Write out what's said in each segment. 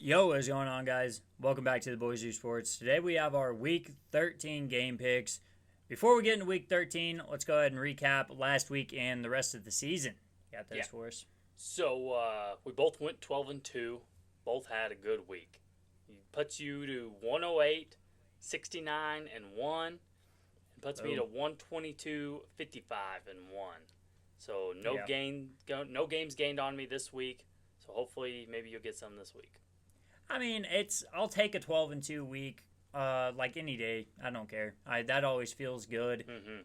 Yo, what's going on, guys? Welcome back to the Boys Do Sports. Today we have our Week 13 game picks. Before we get into Week 13, let's go ahead and recap last week and the rest of the season. You got those for us? So we both went 12-2. Both had a good week. It puts you to 108, 69 and 1. And puts me to 122, 55 and 1. So no games gained on me this week. So hopefully maybe you'll get some this week. I mean, I'll take a 12-2 week like any day. I don't care. That always feels good.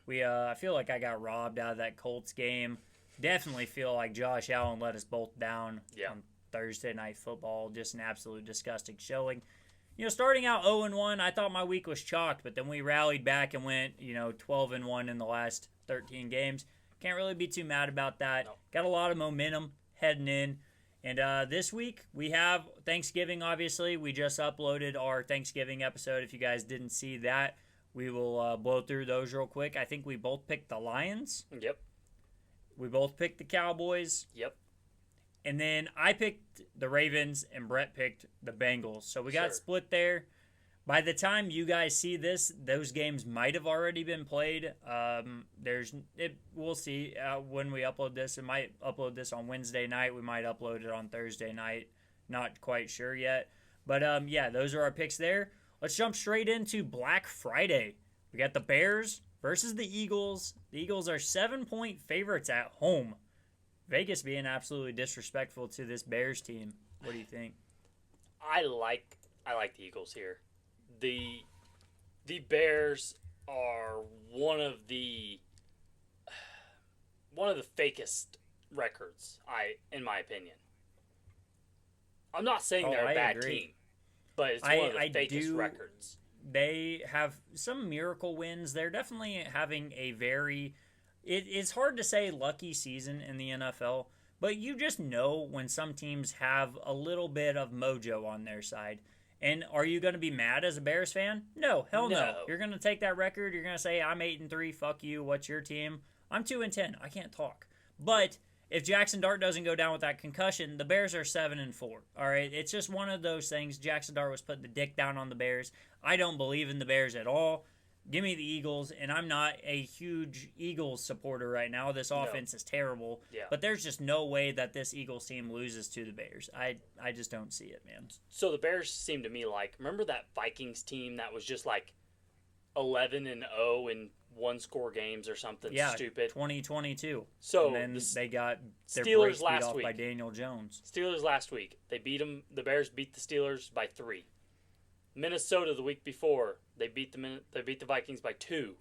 I feel like I got robbed out of that Colts game. Definitely feel like Josh Allen let us both down on Thursday Night Football. Just an absolute disgusting showing. Starting out 0-1, I thought my week was chalked, but then we rallied back and went 12-1 in the last 13 games. Can't really be too mad about that. No. Got a lot of momentum heading in. And this week, we have Thanksgiving, obviously. We just uploaded our Thanksgiving episode. If you guys didn't see that, we will blow through those real quick. I think we both picked the Lions. Yep. We both picked the Cowboys. Yep. And then I picked the Ravens, and Brett picked the Bengals. So we got split there. By the time you guys see this, those games might have already been played. We'll see when we upload this. It might upload this on Wednesday night. We might upload it on Thursday night. Not quite sure yet. But, those are our picks there. Let's jump straight into Black Friday. We got the Bears versus the Eagles. The Eagles are 7-point favorites at home. Vegas being absolutely disrespectful to this Bears team. What do you think? I like the Eagles here. The Bears are one of the fakest records, in my opinion. I'm not saying they're a bad team, but it's one of the fakest records. They have some miracle wins. They're definitely having a very it's hard to say lucky season in the NFL, but you just know when some teams have a little bit of mojo on their side. And are you going to be mad as a Bears fan? No, hell no. You're going to take that record. You're going to say, I'm 8-3. Fuck you. What's your team? I'm 2-10. I can't talk. But if Jackson Dart doesn't go down with that concussion, the Bears are 7-4. All right. It's just one of those things. Jackson Dart was putting the dick down on the Bears. I don't believe in the Bears at all. Give me the Eagles, and I'm not a huge Eagles supporter right now. This offense is terrible, but there's just no way that this Eagles team loses to the Bears. I just don't see it, man. So the Bears seem to me like, remember that Vikings team that was just like 11-0 in one-score games or something stupid? 2022. So and then they got their Steelers last off by Daniel Jones. Steelers last week. They beat them. The Bears beat the Steelers by 3. Minnesota the week before, they beat the Vikings by 2.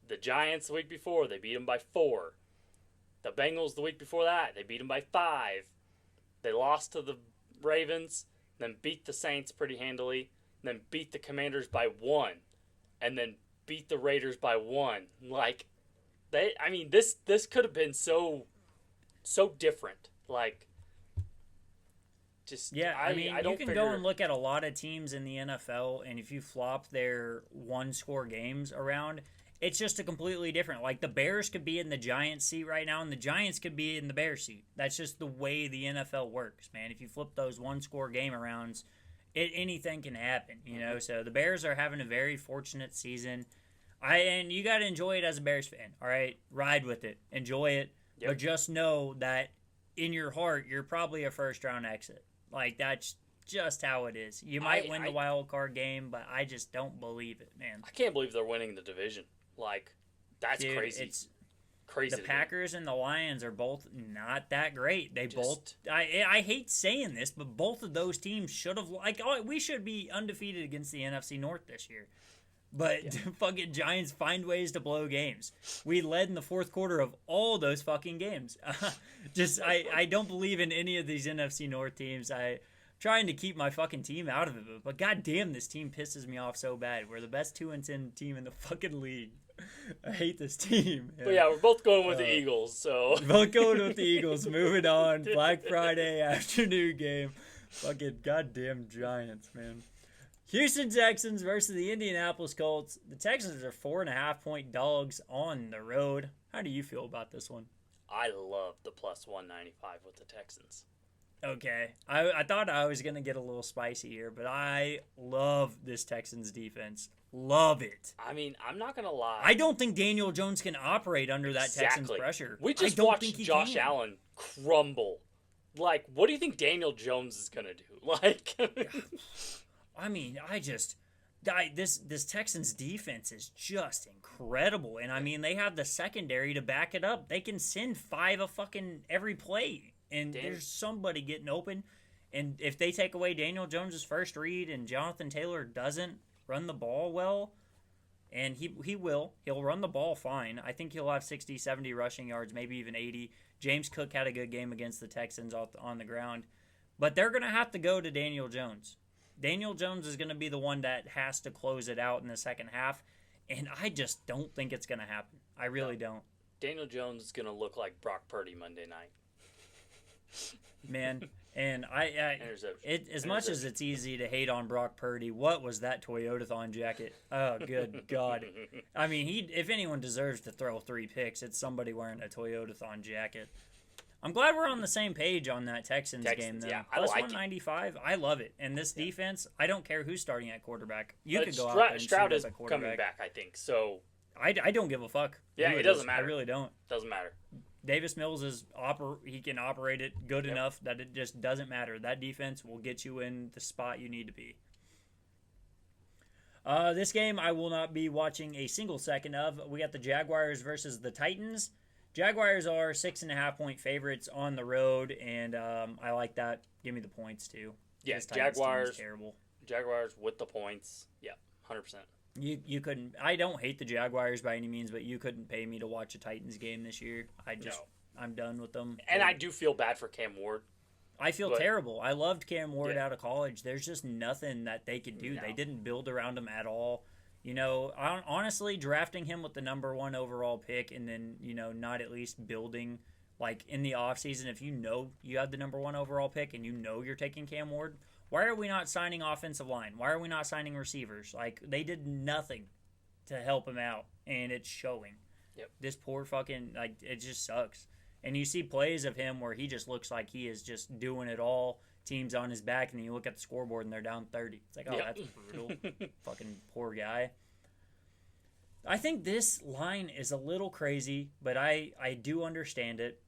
The Giants the week before, they beat them by 4. The Bengals the week before that, they beat them by 5. They lost to the Ravens, then beat the Saints pretty handily, then beat the Commanders by 1, and then beat the Raiders by 1. Like, this could have been so different. Like, you can go and look at a lot of teams in the NFL, and if you flop their one-score games around, it's just a completely different. Like, the Bears could be in the Giants seat right now, and the Giants could be in the Bears seat. That's just the way the NFL works, man. If you flip those one-score game arounds, anything can happen, So the Bears are having a very fortunate season. And you got to enjoy it as a Bears fan, all right? Ride with it. Enjoy it. But just know that in your heart, you're probably a first-round exit. Like, that's just how it is. You might win the wild card game, but I just don't believe it, man. I can't believe they're winning the division. Like, that's crazy. It's crazy. The Packers and the Lions are both not that great. I hate saying this, but both of those teams should have, we should be undefeated against the NFC North this year. But fucking Giants find ways to blow games. We led in the fourth quarter of all those fucking games. I don't believe in any of these NFC North teams. I'm trying to keep my fucking team out of it. But goddamn, this team pisses me off so bad. We're the best 2-10 team in the fucking league. I hate this team. But we're both going with the Eagles. So both going with the Eagles. Moving on. Black Friday afternoon game. Fucking goddamn Giants, man. Houston Texans versus the Indianapolis Colts. The Texans are 4.5-point dogs on the road. How do you feel about this one? I love the plus 195 with the Texans. Okay. I thought I was going to get a little spicy here, but I love this Texans defense. Love it. I mean, I'm not gonna lie. I don't think Daniel Jones can operate under that Texans pressure. We just I don't watched think he Josh can. Allen crumble. Like, what do you think Daniel Jones is gonna do? Like, I mean, this Texans defense is just incredible, and I mean they have the secondary to back it up. They can send 5 a fucking every play, and there's somebody getting open. And if they take away Daniel Jones's first read and Jonathan Taylor doesn't run the ball well, and he'll run the ball fine. I think he'll have 60, 70 rushing yards, maybe even 80. James Cook had a good game against the Texans on the ground, but they're going to have to go to Daniel Jones. Daniel Jones is going to be the one that has to close it out in the second half, and I just don't think it's going to happen. I really don't. Daniel Jones is gonna look like Brock Purdy Monday night. Man, and as much as it's easy to hate on Brock Purdy, what was that Toyotathon jacket? Oh, good God. I mean, if anyone deserves to throw 3 picks, it's somebody wearing a Toyotathon jacket. I'm glad we're on the same page on that Texans game, though. Yeah, Plus I like 195, I love it. And this defense, I don't care who's starting at quarterback. You could go out there and Stroud shoot is up at quarterback. coming back, I think. So I don't give a fuck. Yeah, it doesn't matter. I really don't. Doesn't matter. Davis Mills he can operate it good enough that it just doesn't matter. That defense will get you in the spot you need to be. This game I will not be watching a single second of. We got the Jaguars versus the Titans. Jaguars are 6.5-point favorites on the road, and I like that. Give me the points too. Yes, Jaguars terrible. Jaguars with the points. Yeah, 100%. You couldn't. I don't hate the Jaguars by any means, but you couldn't pay me to watch a Titans game this year. I'm done with them. And I do feel bad for Cam Ward. I feel terrible. I loved Cam Ward out of college. There's just nothing that they could do. No. They didn't build around him at all. You know, honestly, drafting him with the number 1 overall pick and then, not at least building, like, in the offseason, if you know you have the number 1 overall pick and you know you're taking Cam Ward, why are we not signing offensive line? Why are we not signing receivers? Like, they did nothing to help him out, and it's showing. Yep. This poor fucking, like, it just sucks. And you see plays of him where he just looks like he is just doing it all. Team's on his back, and then you look at the scoreboard, and they're down 30. It's like, oh, that's brutal. Fucking poor guy. I think this line is a little crazy, but I do understand it.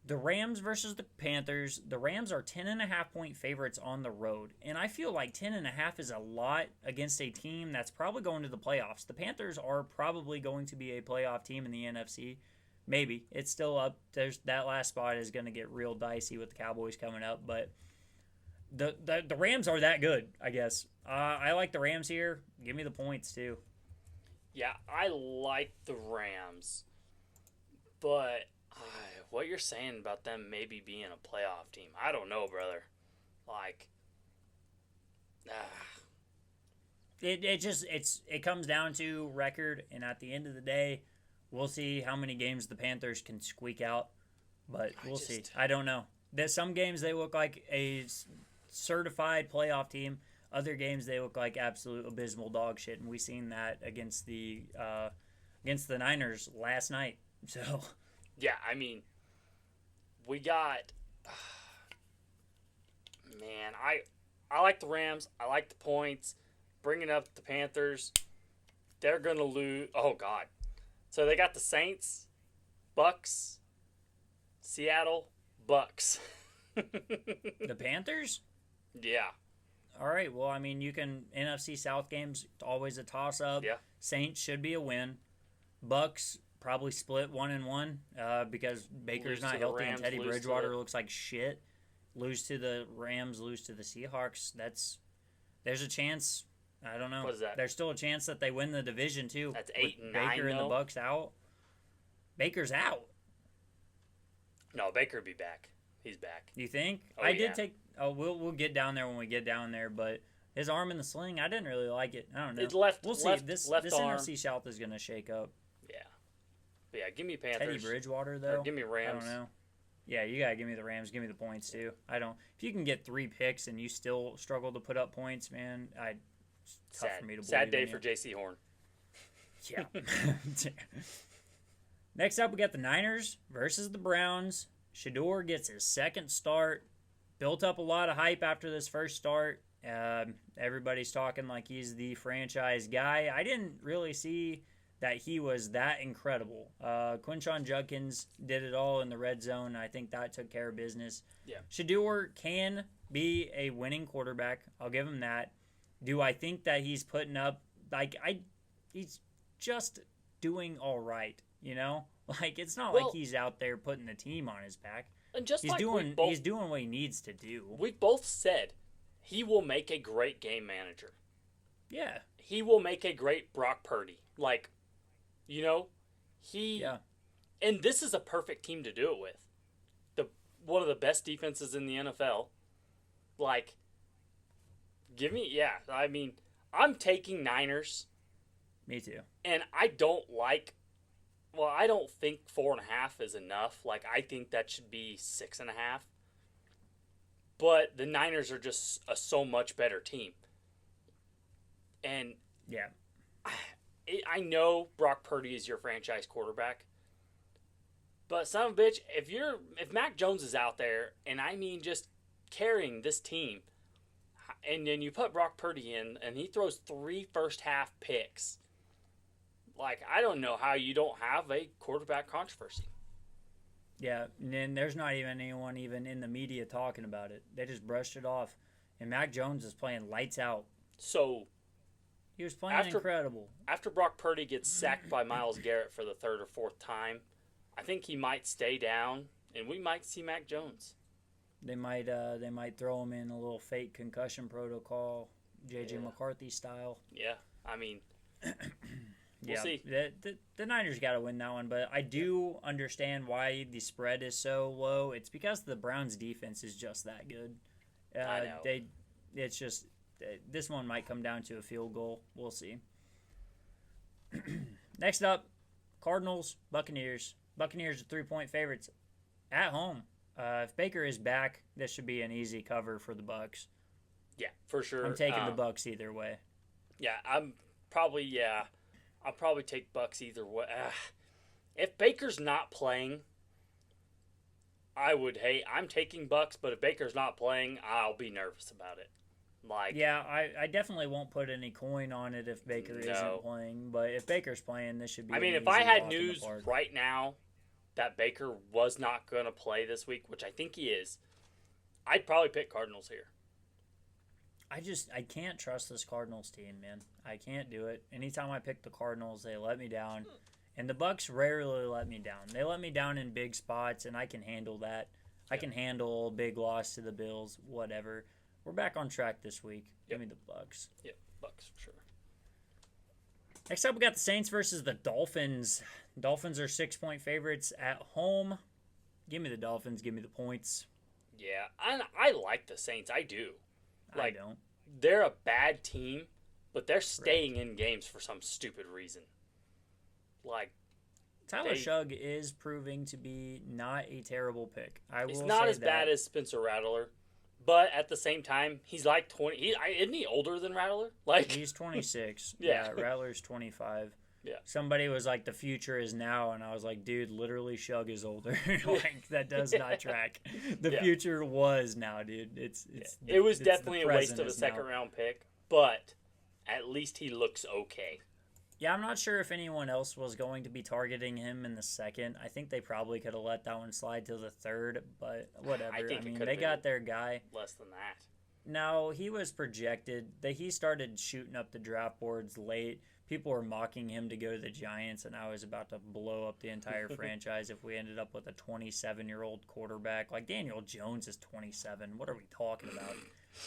The Rams versus the Panthers. The Rams are 10.5-point favorites on the road, and I feel like 10.5 is a lot against a team that's probably going to the playoffs. The Panthers are probably going to be a playoff team in the NFC. Maybe. It's still up. That last spot is going to get real dicey with the Cowboys coming up, but the Rams are that good, I guess. I like the Rams here. Give me the points, too. Yeah, I like the Rams, but what you're saying about them maybe being a playoff team, I don't know, brother. Like, it comes down to record, and at the end of the day, we'll see how many games the Panthers can squeak out, but we'll see. I don't know. There's some games they look like a certified playoff team. Other games they look like absolute abysmal dog shit, and we seen that against the Niners last night. So, yeah, I mean, we got man, I like the Rams. I like the points. Bringing up the Panthers, they're gonna lose. Oh God, so they got the Saints, Bucks, Seattle, Bucks. The Panthers? Yeah. All right. Well, I mean, you can NFC South games always a toss up. Yeah. Saints should be a win. Bucks probably split 1-1 because Baker's not healthy and Teddy Bridgewater looks like shit. Lose to the Rams, lose to the Seahawks. There's a chance. I don't know. What is that? There's still a chance that they win the division too. That's 8 and 9. Baker though. and the Bucks out. Baker's out. No, Baker will be back. He's back. You think? Oh, did take. Oh, we'll get down there when we get down there. But his arm in the sling, I didn't really like it. I don't know. We'll see. This arm. NFC South is gonna shake up. Yeah. But yeah. Give me Panthers. Teddy Bridgewater though. Or give me Rams. I don't know. Yeah, you gotta give me the Rams. Give me the points too. I don't. If you can get 3 picks and you still struggle to put up points, man, it's tough for me to believe. Sad day for J.C. Horn. Yeah. Next up, we got the Niners versus the Browns. Shador gets his second start. built up a lot of hype after this first start. Everybody's talking like he's the franchise guy. I didn't really see that he was that incredible. Quinshon Judkins did it all in the red zone. I think that took care of business. Yeah. Shador can be a winning quarterback. I'll give him that. Do I think that he's putting up he's just doing all right, you know? Like it's not like he's out there putting the team on his back. And just he's doing what he needs to do. We've both said he will make a great game manager. Yeah. He will make a great Brock Purdy. Like, you know, and this is a perfect team to do it with. One of the best defenses in the NFL. Like, I mean, I'm taking Niners. Me too. And I don't think 4.5 is enough. Like, I think that should be 6.5. But the Niners are just a so much better team. And yeah, I know Brock Purdy is your franchise quarterback. But son of a bitch, if Mac Jones is out there, and I mean just carrying this team, and then you put Brock Purdy in, and he throws 3 first-half picks, like, I don't know how you don't have a quarterback controversy. Yeah, and there's not even anyone even in the media talking about it. They just brushed it off. And Mac Jones is playing lights out. So he was playing incredible. After Brock Purdy gets sacked by Myles Garrett for the 3rd or 4th time, I think he might stay down, and we might see Mac Jones. They might throw him in a little fake concussion protocol, J.J. McCarthy style. Yeah, I mean, we'll see. The Niners got to win that one, but I do understand why the spread is so low. It's because the Browns' defense is just that good. I know. It's just this one might come down to a field goal. We'll see. Next up, Cardinals, Buccaneers. Buccaneers are 3-point favorites at home. If Baker is back, this should be an easy cover for the Bucs. Yeah, for sure. I'm taking the Bucs either way. Yeah, I'll probably take Bucs either way. If Baker's not playing, I'm taking Bucs, but if Baker's not playing, I'll be nervous about it. Like, yeah, I definitely won't put any coin on it if Baker isn't playing, but if Baker's playing, this should be. I mean, if I had news right now that Baker was not going to play this week, which I think he is, I'd probably pick Cardinals here. I can't trust this Cardinals team, man. I can't do it. Anytime I pick the Cardinals, they let me down, and the Bucs rarely let me down. They let me down in big spots, and I can handle that. I can handle a big loss to the Bills, whatever. We're back on track this week. Give me the Bucs. Yep, Bucs for sure. Next up, we got the Saints versus the Dolphins. Dolphins are 6-point favorites at home. Give me the Dolphins. Give me the points. Yeah, I like the Saints. I do. I don't. They're a bad team, but they're staying in games for some stupid reason. Like, Tyler Shugg is proving to be not a terrible pick. He's not as bad as Spencer Rattler. But at the same time, he's like 20. Isn't he older than Rattler? Like, he's 26. Yeah. Rattler's 25. Yeah. Somebody was like, the future is now, and I was like, dude, literally Shugg is older. Like, that does not track. The future was now, dude. It was definitely a waste of a second-round pick, but at least he looks okay. Yeah, I'm not sure if anyone else was going to be targeting him in the second. I think they probably could have let that one slide to the third, but whatever. I mean, they got their guy. Less than that. No, he was projected. He started shooting up the draft boards late. People were mocking him to go to the Giants, and I was about to blow up the entire franchise if we ended up with a 27-year-old quarterback. Like, Daniel Jones is 27. What are we talking about?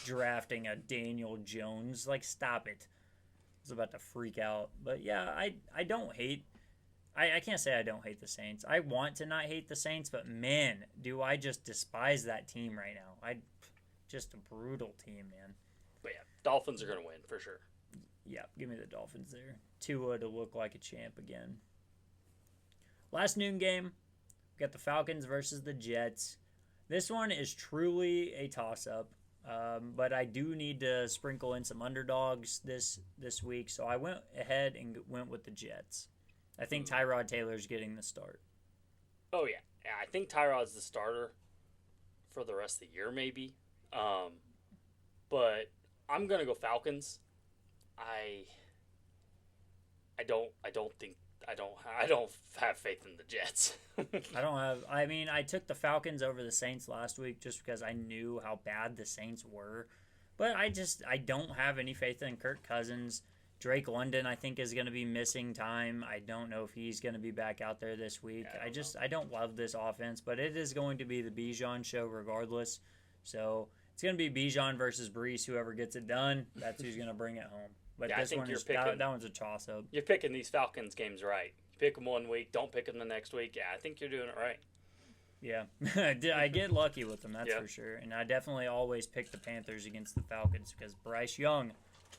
Drafting a Daniel Jones? Like, stop it. I was about to freak out. But, yeah, I don't hate... I can't say I don't hate the Saints. I want to not hate the Saints, but, man, do I just despise that team right now. Just a brutal team, man. But, yeah, Dolphins are going to win, for sure. Yeah, give me the Dolphins there. Tua to look like a champ again. Last noon game, we got the Falcons versus the Jets. This one is truly a toss-up, but I do need to sprinkle in some underdogs this week, so I went ahead and went with the Jets. I think Tyrod Taylor's getting the start. Oh, yeah. I think Tyrod's the starter for the rest of the year, maybe. But I'm gonna go Falcons. I don't think I don't have faith in the Jets. I took the Falcons over the Saints last week just because I knew how bad the Saints were. But I don't have any faith in Kirk Cousins. Drake London, I think, is going to be missing time. I don't know if he's going to be back out there this week. I don't love this offense, but it is going to be the Bijan show regardless. So it's going to be Bijan versus Brees. Whoever gets it done, that's who's going to bring it home. But yeah, this one is that one's a toss-up. You're picking these Falcons games right. You pick them one week, don't pick them the next week. Yeah, I think you're doing it right. Yeah, I get lucky with them, that's for sure. And I definitely always pick the Panthers against the Falcons because Bryce Young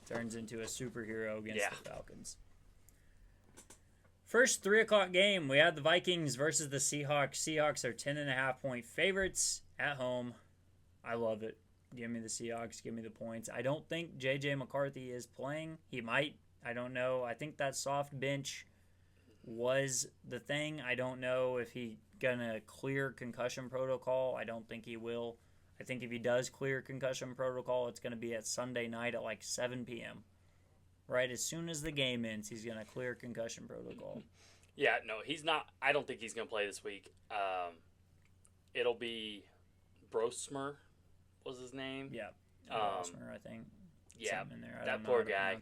turns into a superhero against the Falcons. First 3 o'clock game, we had the Vikings versus the Seahawks. Seahawks are 10.5-point favorites at home. I love it. Give me the Seahawks. Give me the points. I don't think J.J. McCarthy is playing. He might. I don't know. I think that soft bench was the thing. I don't know if he gonna clear concussion protocol. I don't think he will. I think if he does clear concussion protocol, it's gonna be at Sunday night at like 7 p.m. Right as soon as the game ends, he's gonna clear concussion protocol. Yeah, no, he's not. I don't think he's gonna play this week. It'll be Brosmer. Was his name? Yeah, Brosmer, I think. Yeah, in there. that poor guy.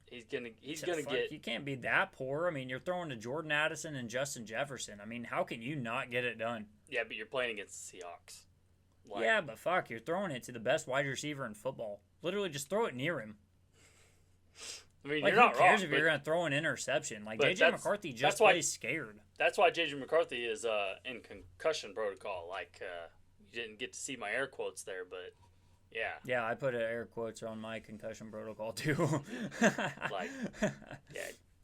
He's gonna get. You can't be that poor. I mean, you're throwing to Jordan Addison and Justin Jefferson. I mean, how can you not get it done? Yeah, but you're playing against the Seahawks. Yeah, but fuck, you're throwing it to the best wide receiver in football. Literally, just throw it near him. I mean, you're not wrong. Who cares if you're gonna throw an interception? Like J.J. McCarthy just plays scared. That's why J.J. McCarthy is in concussion protocol. Like you didn't get to see my air quotes there, but. Yeah. Yeah, I put air quotes on my concussion protocol too.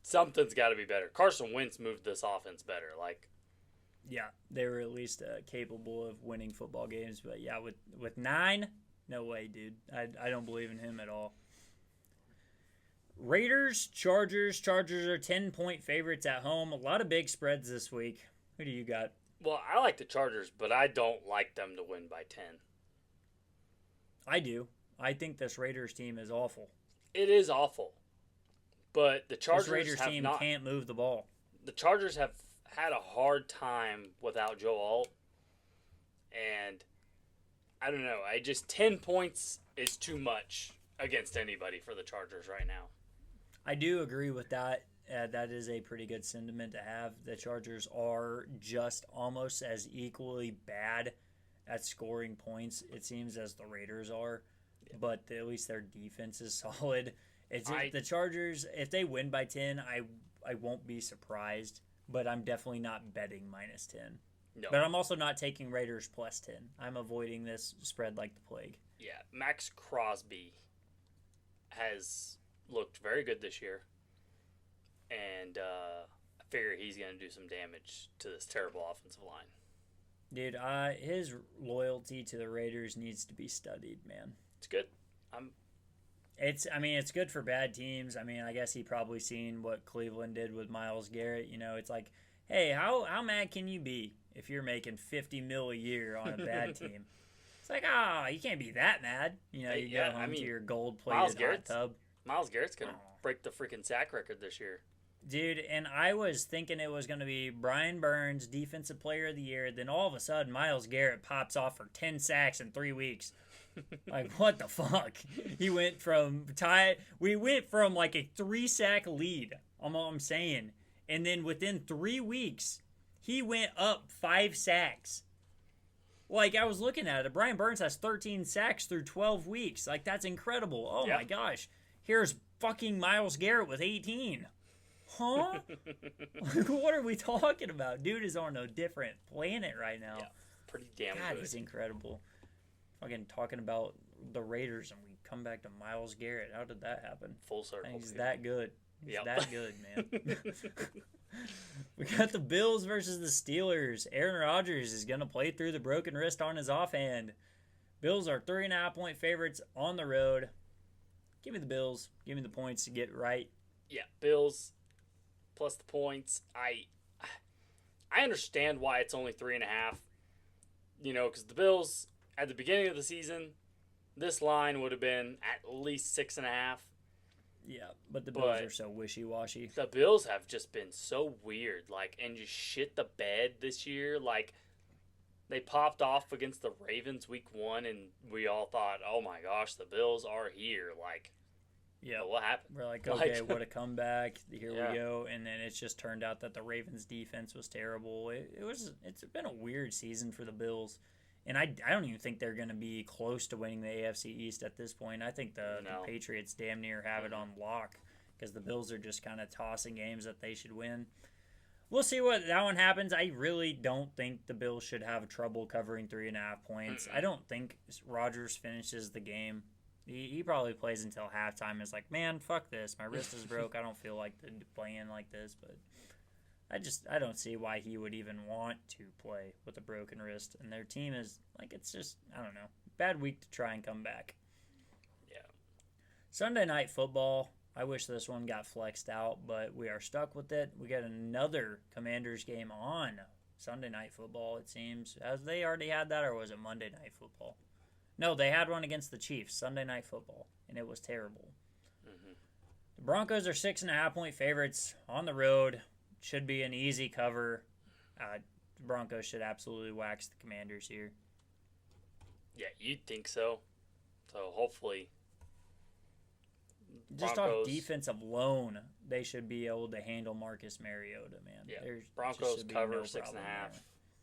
Something's got to be better. Carson Wentz moved this offense better. Yeah, they were at least capable of winning football games. But yeah, with 9, no way, dude. I don't believe in him at all. Raiders, Chargers. Chargers are 10-point favorites at home. A lot of big spreads this week. Who do you got? Well, I like the Chargers, but I don't like them to win by 10. I do. I think this Raiders team is awful. It is awful. But the Chargers this Raiders team can't move the ball. The Chargers have had a hard time without Joe Alt. And I don't know. 10 points is too much against anybody for the Chargers right now. I do agree with that. That is a pretty good sentiment to have. The Chargers are just almost as equally bad at scoring points, it seems, as the Raiders are. Yeah. But at least their defense is solid. The Chargers, if they win by 10, I won't be surprised. But I'm definitely not betting minus 10. No. But I'm also not taking Raiders plus 10. I'm avoiding this spread like the plague. Yeah, Max Crosby has looked very good this year. And I figure he's going to do some damage to this terrible offensive line. Dude, his loyalty to the Raiders needs to be studied, man. It's good. It's good for bad teams. I mean, I guess he probably seen what Cleveland did with Myles Garrett. You know, it's like, hey, how mad can you be if you're making $50 million a year on a bad team? It's like, you can't be that mad. You know, you go home to your gold-plated hot tub. Myles Garrett's gonna break the freaking sack record this year. Dude, and I was thinking it was going to be Brian Burns, Defensive Player of the Year. Then all of a sudden, Myles Garrett pops off for 10 sacks in 3 weeks. Like, what the fuck? We went from like a 3-sack lead. I'm all I'm saying. And then within 3 weeks, he went up 5 sacks. Like, I was looking at it. Brian Burns has 13 sacks through 12 weeks. Like, that's incredible. Oh, my gosh. Here's fucking Myles Garrett with 18. Huh? What are we talking about? Dude is on a different planet right now. Yeah, pretty damn good. God, he's incredible. Fucking talking about the Raiders and we come back to Myles Garrett. How did that happen? Full circle. He's that good. He's that good, man. We got the Bills versus the Steelers. Aaron Rodgers is going to play through the broken wrist on his offhand. Bills are 3.5-point favorites on the road. Give me the Bills. Give me the points to get right. Yeah, Bills plus the points. I understand why it's only 3.5. You know, because the Bills at the beginning of the season, this line would have been at least 6.5. Yeah, but the Bills are so wishy-washy. The Bills have just been so weird, and just shit the bed this year. They popped off against the Ravens week 1, and we all thought, oh my gosh, the Bills are here. Yeah, what happened? We're like, okay, what a comeback! Here we go, and then it's just turned out that the Ravens' defense was terrible. It's been a weird season for the Bills, and I don't even think they're going to be close to winning the AFC East at this point. I think the Patriots damn near have it on lock because the Bills are just kind of tossing games that they should win. We'll see what that one happens. I really don't think the Bills should have trouble covering 3.5 points. I don't think Rodgers finishes the game. He probably plays until halftime. Is like, man, fuck this. My wrist is broke. I don't feel like playing like this. But I don't see why he would even want to play with a broken wrist. And their team is it's just, I don't know, bad week to try and come back. Yeah. Sunday Night Football. I wish this one got flexed out, but we are stuck with it. We got another Commanders game on Sunday Night Football, it seems. As they already had that, or was it Monday Night Football? No, they had one against the Chiefs, Sunday Night Football, and it was terrible. Mm-hmm. The Broncos are 6.5-point favorites on the road. Should be an easy cover. The Broncos should absolutely wax the Commanders here. Yeah, you'd think so. So hopefully, just off defense alone, they should be able to handle Marcus Mariota, man. Yeah, Broncos cover 6.5.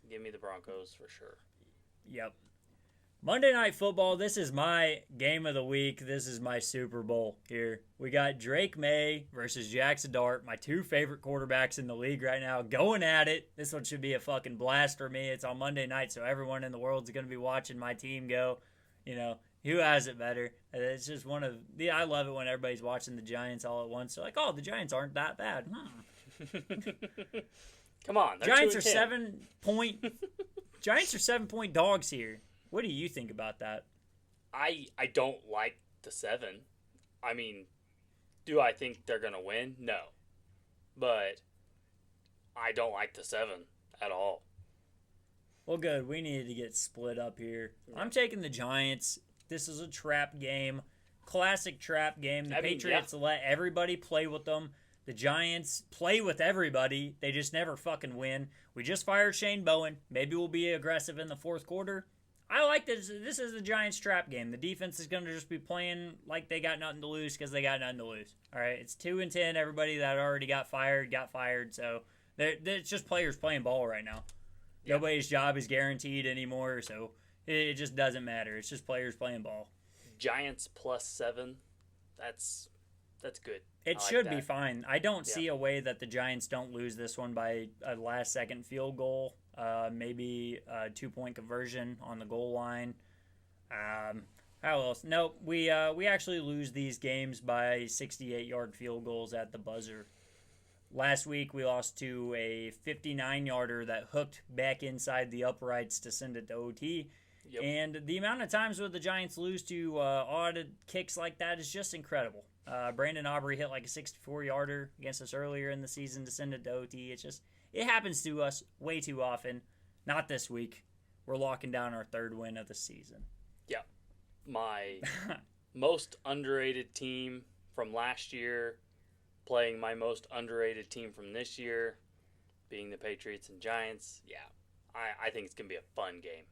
Give me the Broncos for sure. Yep. Monday Night Football, this is my game of the week. This is my Super Bowl here. We got Drake May versus Jackson Dart, my two favorite quarterbacks in the league right now, going at it. This one should be a fucking blast for me. It's on Monday night, so everyone in the world is going to be watching my team go. Who has it better? It's just I love it when everybody's watching the Giants all at once. They're like, oh, the Giants aren't that bad. Come on. Giants are 7-point dogs here. What do you think about that? I don't like the 7. I mean, do I think they're going to win? No. But I don't like the 7 at all. Well, good. We needed to get split up here. I'm taking the Giants. This is a trap game. Classic trap game. The Patriots let everybody play with them. The Giants play with everybody. They just never fucking win. We just fired Shane Bowen. Maybe we'll be aggressive in the fourth quarter. I like this. This is the Giants trap game. The defense is going to just be playing like they got nothing to lose because they got nothing to lose. All right, it's 2-10. Everybody that already got fired. So it's just players playing ball right now. Yep. Nobody's job is guaranteed anymore, so it just doesn't matter. It's just players playing ball. Giants plus 7. That's good. It should be fine. I don't see a way that the Giants don't lose this one by a last-second field goal. Maybe a 2-point conversion on the goal line. How else? Nope. We actually lose these games by 68-yard field goals at the buzzer. Last week we lost to a 59-yarder that hooked back inside the uprights to send it to OT. Yep. And the amount of times where the Giants lose to odd kicks like that is just incredible. Brandon Aubrey hit like a 64-yarder against us earlier in the season to send it to OT. It happens to us way too often. Not this week. We're locking down our 3rd win of the season. Yeah. My most underrated team from last year playing my most underrated team from this year, being the Patriots and Giants. Yeah, I think it's going to be a fun game.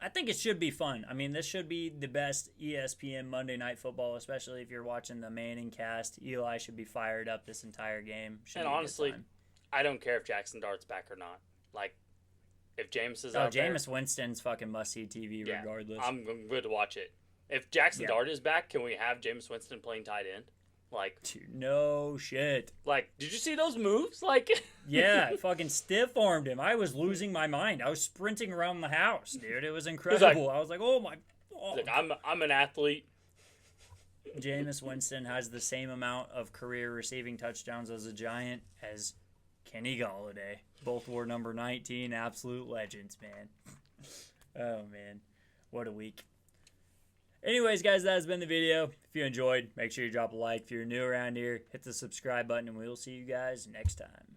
I think it should be fun. I mean, this should be the best ESPN Monday Night Football, especially if you're watching the Manning cast. Eli should be fired up this entire game. And honestly, I don't care if Jackson Dart's back or not. If Jameis is out there... Jameis Winston's fucking must-see TV regardless. I'm good to watch it. If Jackson Dart is back, can we have Jameis Winston playing tight end? Dude, no shit. Did you see those moves? Yeah, fucking stiff-armed him. I was losing my mind. I was sprinting around the house, dude. It was incredible. I was like, oh my... Oh. I'm an athlete. Jameis Winston has the same amount of career receiving touchdowns as a Giant as Kenny Golladay. Both were number 19. Absolute legends, man. Oh, man. What a week. Anyways, guys, that has been the video. If you enjoyed, make sure you drop a like. If you're new around here, hit the subscribe button, and we'll see you guys next time.